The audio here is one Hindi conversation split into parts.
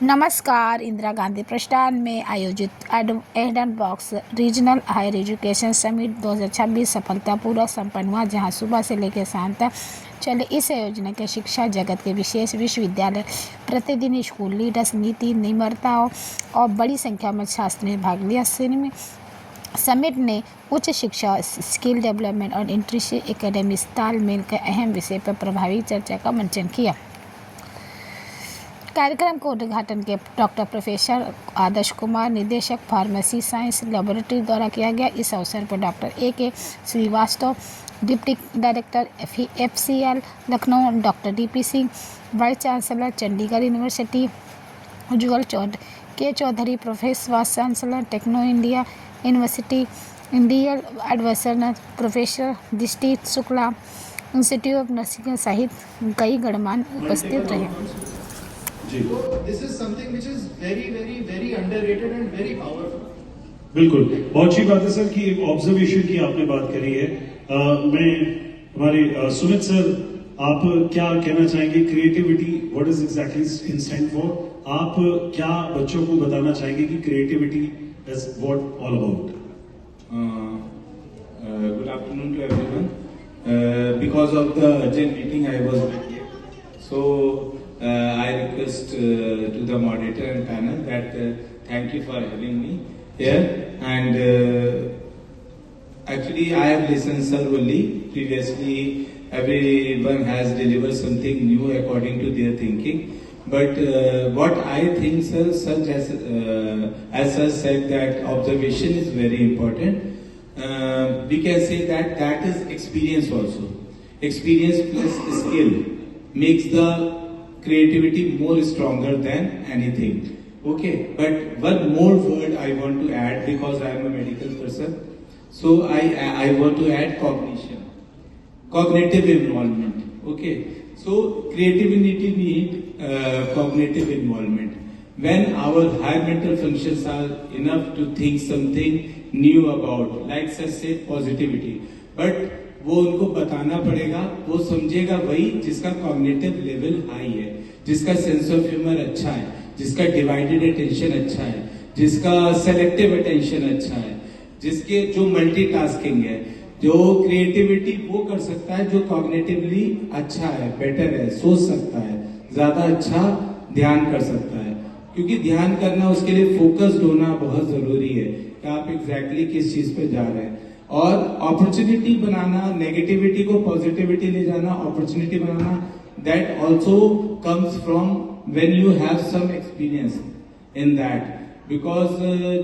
नमस्कार। इंदिरा गांधी प्रतिष्ठान में आयोजित एडन बॉक्स रीजनल हायर एजुकेशन समिट 2026 सफलतापूर्वक संपन्न हुआ, जहां सुबह से लेकर शाम तक चले इस आयोजन के शिक्षा जगत के विशेष विश्वविद्यालय, प्रतिनिधि, स्कूल लीडर्स, नीति निर्माताओं और बड़ी संख्या में छात्रों ने भाग लिया। समिट ने उच्च शिक्षा, स्किल डेवलपमेंट और इंडस्ट्री एकेडमी तालमेल के अहम विषय पर प्रभावी चर्चा का मंचन किया। कार्यक्रम को उद्घाटन के डॉक्टर प्रोफेसर आदर्श कुमार, निदेशक फार्मेसी साइंस लेबोरेटरी द्वारा किया गया। इस अवसर पर doctor A.K. Srivastava, deputy director FCL Lucknow, doctor D.P. Singh, vice chancellor Chandigarh university, Ujjwal K. Chaudhary, professor vice chancellor techno India university, Indian adviser professor Drishti Shukla, institute of nursing सहित कई गणमान्य उपस्थित रहे। This is something which is very underrated and very powerful. बिल्कुल, बहुत अच्छी बात है सर कि एक ऑब्जर्वेशन की आपने बात करी है। मैं हमारे सुमित सर, आप क्या कहना चाहेंगे? Creativity what is exactly in stand for? आप क्या बच्चों को बताना चाहेंगे कि creativity is what all about? Good afternoon to everyone. Because of the urgent meeting, I was not here. So I request to the moderator and panel that thank you for having me here. And actually, I have listened thoroughly. Previously, everyone has delivered something new according to their thinking. But what I think, sir, such as sir said, that observation is very important. We can say that is experience also. Experience plus skill makes the creativity more stronger than anything. Okay, but one more word I want to add, because I am a medical person. So I want to add cognition, cognitive involvement. Okay, so creativity need cognitive involvement. When our higher mental functions are enough to think something new about, like sir said, positivity, but वो उनको बताना पड़ेगा। वो समझेगा वही जिसका कॉग्निटिव लेवल हाई है, जिसका सेंस ऑफ ह्यूमर अच्छा है, जिसका डिवाइडेड अटेंशन अच्छा है, जिसका सेलेक्टिव अटेंशन अच्छा है, जिसके जो मल्टीटास्किंग है, जो क्रिएटिविटी वो कर सकता है, जो कॉग्निटिवली अच्छा है, बेटर है, सोच सकता है, ज्यादा अच्छा ध्यान कर सकता है। क्योंकि ध्यान करना, उसके लिए फोकस्ड होना बहुत जरूरी है कि आप एग्जैक्टली किस चीज पे जा रहे हैं। और अपॉर्चुनिटी बनाना, नेगेटिविटी को पॉजिटिविटी ले जाना, अपॉर्चुनिटी बनाना, that also comes from when you have some experience in that. Because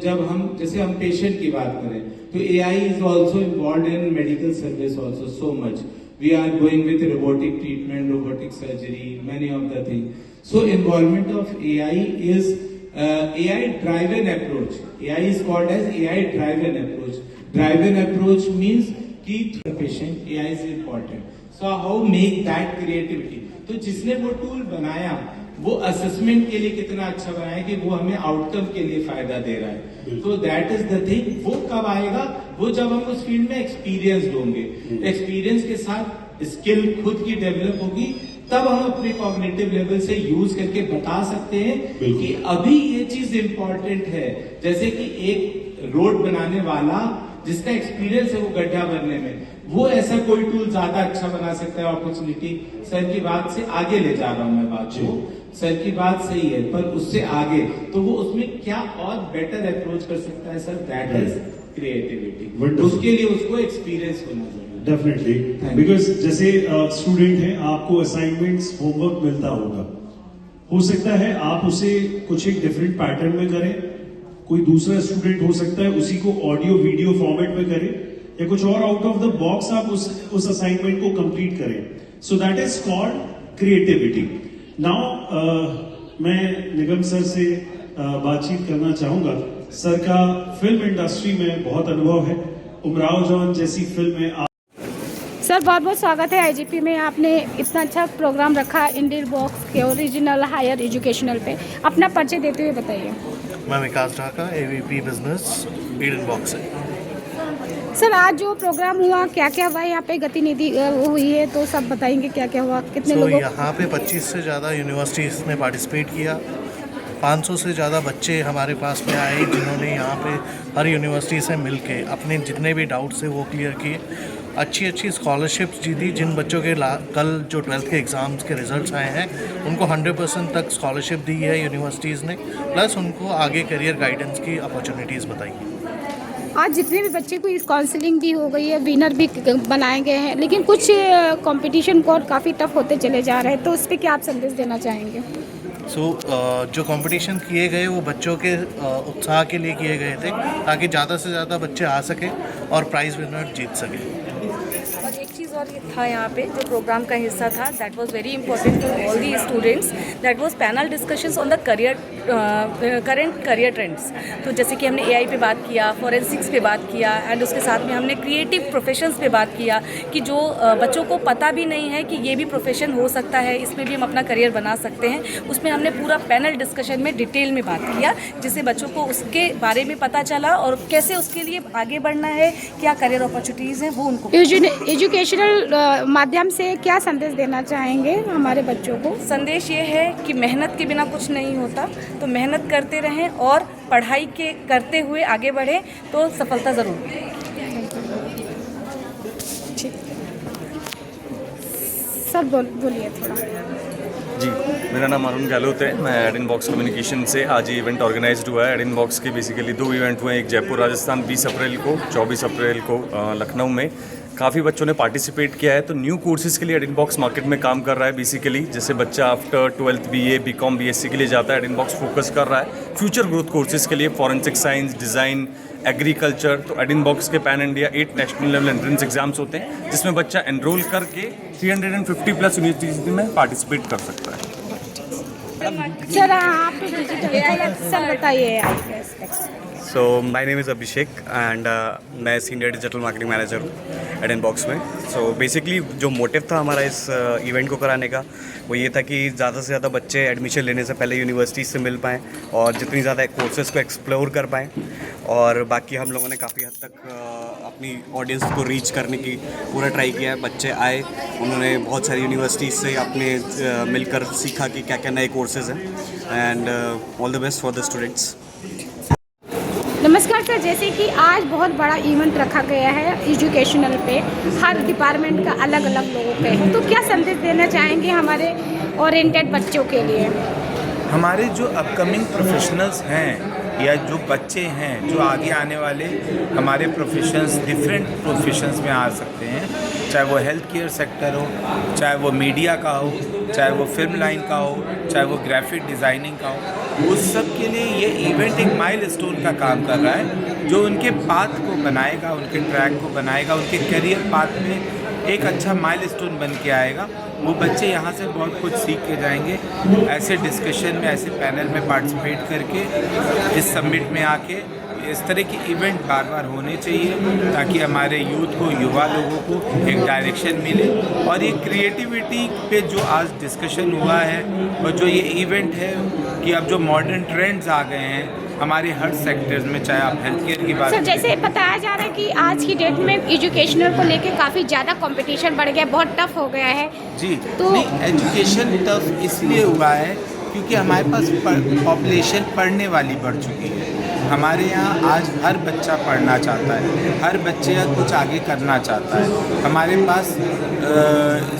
जब जैसे हम पेशेंट की बात करें तो AI is also involve in medical service also so much. We are going with robotic treatment, robotic surgery, many of the thing. So involvement of AI is AI driven approach. AI is called as AI driven approach. Driven approach means कि patient AI is important. So how make that creativity? तो जिसने वो टूल बनाया, वो असेसमेंट के लिए कितना अच्छा बनाया कि वो हमें आउटकम के लिए फायदा दे रहा है। तो दैट इज द थिंग। वो कब आएगा? वो जब हम उस फील्ड में एक्सपीरियंस होंगे। एक्सपीरियंस के साथ स्किल खुद की डेवलप होगी, तब हम अपने कॉग्निटिव लेवल से यूज करके बता सकते हैं कि अभी ये चीज इंपॉर्टेंट है। जैसे कि एक रोड बनाने वाला जिसका एक्सपीरियंस है वो गड्ढा भरने में, वो ऐसा कोई टूल ज्यादा अच्छा बना सकता है। अपॉर्चुनिटी सर की बात से आगे ले जा रहा हूं मैं बात को। सर की बात सही है, पर उससे आगे तो वो उसमें क्या और बेटर अप्रोच कर सकता है सर, दैट इज क्रिएटिविटी। उसके लिए उसको एक्सपीरियंस होना चाहिए। डेफिनेटली, बिकॉज जैसे स्टूडेंट हैं, आपको असाइनमेंट्स, होमवर्क मिलता होगा, हो सकता है आप उसे कुछ एक डिफरेंट पैटर्न में करें, कोई दूसरा स्टूडेंट हो सकता है उसी को ऑडियो वीडियो फॉर्मेट में करे, या कुछ और आउट ऑफ द बॉक्स आप उस असाइनमेंट को कंप्लीट करें। So that is called creativity. Now मैं निगम सर से बातचीत करना चाहूंगा। सर का फिल्म इंडस्ट्री में बहुत अनुभव है। उमराव जान जैसी फिल्म में सर बहुत बहुत स्वागत है IGP में। आपने इतना अच्छा प्रोग्राम रखा इंडियन बॉक्स के ओरिजिनल हायर एजुकेशनल पे। अपना परिचय देते हुए बताइए। मैं Vikas Dhaka, AVP business, Eden box है। सर आज जो प्रोग्राम हुआ, क्या क्या हुआ यहाँ पे गतिविधि हुई है, तो सब बताएंगे क्या क्या हुआ, कितने लोगों? यहाँ पे 25 से ज़्यादा यूनिवर्सिटीज़ ने पार्टिसिपेट किया। 500 से ज़्यादा बच्चे हमारे पास में आए जिन्होंने यहाँ पे हर यूनिवर्सिटी से मिलके अपने जितने भी डाउट्स थे वो क्लियर किए। अच्छी स्कॉलरशिप्स जीती। जिन बच्चों के कल जो 12th के एग्ज़ाम्स के रिजल्ट्स आए हैं उनको 100% तक स्कॉलरशिप दी है यूनिवर्सिटीज़ ने, प्लस उनको आगे करियर गाइडेंस की अपॉर्चुनिटीज़ बताई हैं। आज जितने भी बच्चे को इस काउंसलिंग भी हो गई है, विनर भी बनाए गए हैं, लेकिन कुछ कंपटीशन को काफ़ी टफ होते चले जा रहे हैं, तो उस पर क्या आप संदेश देना चाहेंगे? जो कंपटीशन किए गए वो बच्चों के उत्साह के लिए किए गए थे ताकि ज़्यादा से ज़्यादा बच्चे आ सकें और प्राइज़ विनर जीत सकें। और एक चीज़ और था यहाँ पे जो प्रोग्राम का हिस्सा था, that was very important for all the students, that was panel discussions on the current career trends. तो जैसे कि हमने एआई पे बात किया, फॉरेंसिक्स पे बात किया, एंड उसके साथ में हमने क्रिएटिव प्रोफेशंस पे बात किया कि जो बच्चों को पता भी नहीं है कि ये भी प्रोफेशन हो सकता है, इसमें भी हम अपना करियर बना सकते हैं। उसमें हमने पूरा पैनल डिस्कशन में डिटेल में बात किया, जिससे बच्चों को उसके बारे में पता चला और कैसे उसके लिए आगे बढ़ना है, क्या करियर अपॉर्चुनिटीज़ हैं वो उनको। एजुकेशनल माध्यम से क्या संदेश देना चाहेंगे हमारे बच्चों को? संदेश ये है कि मेहनत के बिना कुछ नहीं होता, तो मेहनत करते रहें और पढ़ाई के करते हुए आगे बढ़ें तो सफलता ज़रूर मिलेगी। सर बोलिए थोड़ा। जी, मेरा नाम अरुण गहलोत है। मैं एडिनबॉक्स कम्युनिकेशन से आज ये इवेंट ऑर्गेनाइज्ड हुआ है। एडिनबॉक्स के बेसिकली 2 इवेंट हुए हैं, एक जयपुर राजस्थान 20 अप्रैल को, 24 अप्रैल को लखनऊ में। काफ़ी बच्चों ने पार्टिसिपेट किया है। तो न्यू कोर्सेज़ के लिए एडिनबॉक्स मार्केट में काम कर रहा है। बेसिकली जैसे बच्चा after 12th BA BCom BSc के लिए जाता है, एडिनबॉक्स फोकस कर रहा है फ्यूचर ग्रोथ कोर्सेज़ के लिए, फॉरेंसिक साइंस, डिज़ाइन, एग्रीकल्चर। तो एडिनबॉक्स के pan India 8 national level entrance exams होते हैं जिसमें बच्चा एनरोल करके 350+ यूनिवर्सिटीज़ में पार्टिसिपेट कर सकता है। सर आप सर बताइए। So my name is Abhishek and मैं सीनियर डिजिटल मार्केटिंग मैनेजर हूँ एडिनबॉक्स में। सो बेसिकली जो मोटिव था हमारा इस इवेंट को कराने का वो ये था कि ज़्यादा से ज़्यादा बच्चे एडमिशन लेने से पहले यूनिवर्सिटी से मिल पाएँ और जितनी ज़्यादा कोर्सेज़ को एक्सप्लोर कर पाएँ। और बाकी हम लोगों ने काफ़ी हद तक अपनी ऑडियंस को रीच करने की पूरा ट्राई किया है। बच्चे आए, उन्होंने बहुत सारी यूनिवर्सिटीज़ से अपने मिलकर सीखा कि क्या क्या नए कोर्सेज़ हैं। And all the best for the students. नमस्कार सर, जैसे कि आज बहुत बड़ा इवेंट रखा गया है एजुकेशनल पे, हर डिपार्टमेंट का अलग अलग लोगों पे है, तो क्या संदेश देना चाहेंगे हमारे ओरिएंटेड बच्चों के लिए? हमारे जो अपकमिंग प्रोफेशनल्स हैं या जो बच्चे हैं जो आगे आने वाले हमारे प्रोफेशंस, डिफरेंट प्रोफेशंस में आ सकते हैं, चाहे वो हेल्थ केयर सेक्टर हो, चाहे वो मीडिया का हो, चाहे वो फिल्म लाइन का हो, चाहे वो ग्राफिक डिज़ाइनिंग का हो, उस सब के लिए ये इवेंट एक माइलस्टोन का काम कर रहा है जो उनके पाथ को बनाएगा, उनके ट्रैक को बनाएगा, उनके करियर पाथ में एक अच्छा माइलस्टोन बन के आएगा। वो बच्चे यहाँ से बहुत कुछ सीख के जाएंगे। ऐसे डिस्कशन में, ऐसे पैनल में पार्टिसिपेट करके, इस समिट में आके इस तरह के इवेंट बार बार होने चाहिए ताकि हमारे यूथ को, युवा लोगों को एक डायरेक्शन मिले। और ये क्रिएटिविटी पे जो आज डिस्कशन हुआ है और जो ये इवेंट है कि अब जो मॉडर्न ट्रेंड्स आ गए हैं हमारे हर सेक्टर्स में, चाहे आप हेल्थ केयर की बात सर, जैसे बताया जा रहा है कि आज की डेट में एजुकेशनल को लेके काफ़ी ज़्यादा कंपटीशन बढ़ गया, बहुत टफ हो गया है। जी, तो नहीं, एजुकेशन टफ इसलिए हुआ है क्योंकि हमारे पास पॉपुलेशन पढ़ने वाली बढ़ चुकी है। हमारे यहाँ आज हर बच्चा पढ़ना चाहता है, हर बच्चे कुछ आगे करना चाहता है। हमारे पास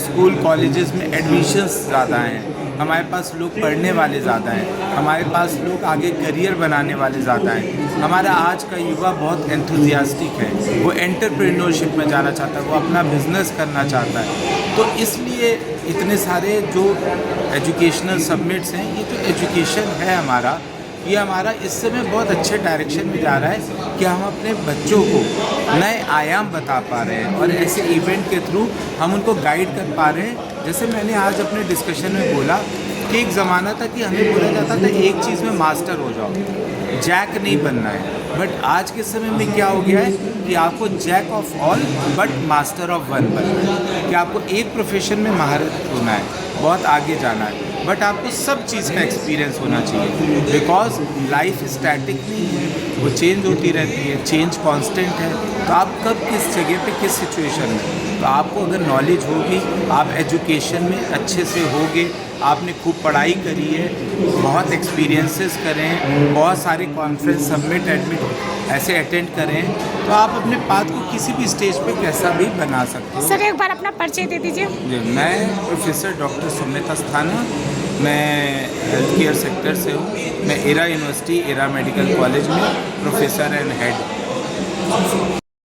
स्कूल कॉलेजेस में एडमिशन्स ज़्यादा हैं, हमारे पास लोग पढ़ने वाले ज़्यादा हैं, हमारे पास लोग आगे करियर बनाने वाले ज़्यादा हैं। हमारा आज का युवा बहुत एंथुजियास्टिक है, वो एंटरप्रेन्योरशिप में जाना चाहता है, वो अपना बिजनेस करना चाहता है। तो इसलिए इतने सारे जो एजुकेशनल समिट्स हैं, ये जो एजुकेशन है हमारा, ये हमारा इस समय बहुत अच्छे डायरेक्शन में जा रहा है कि हम अपने बच्चों को नए आयाम बता पा रहे हैं और ऐसे इवेंट के थ्रू हम उनको गाइड कर पा रहे हैं। जैसे मैंने आज अपने डिस्कशन में बोला कि एक ज़माना था कि हमें बोला जाता था एक चीज़ में मास्टर हो जाओ, जैक नहीं बनना है। बट आज के समय में क्या हो गया है कि आपको jack of all but master of one बनना है, कि आपको एक प्रोफेशन में महारत होना है, बहुत आगे जाना है, बट आपको सब चीज़ का एक्सपीरियंस होना चाहिए। बिकॉज लाइफ स्टैटिक नहीं है, वो चेंज होती रहती है, चेंज कांस्टेंट है। तो आप कब किस जगह पे किस सिचुएशन में, तो आपको अगर नॉलेज होगी, आप एजुकेशन में अच्छे से होगे, आपने खूब पढ़ाई करी है, बहुत एक्सपीरियंसेस करें, बहुत सारे कॉन्फ्रेंस सबमिट एडमिट ऐसे अटेंड करें, तो आप अपने पाथ को किसी भी स्टेज पे कैसा भी बना सकते हो। सर एक बार अपना परिचय दे दीजिए। जी, मैं प्रोफेसर डॉक्टर सुमित अस्थाना, मैं हेल्थ केयर सेक्टर से हूँ। मैं era university era medical college में प्रोफेसर एंड हेड।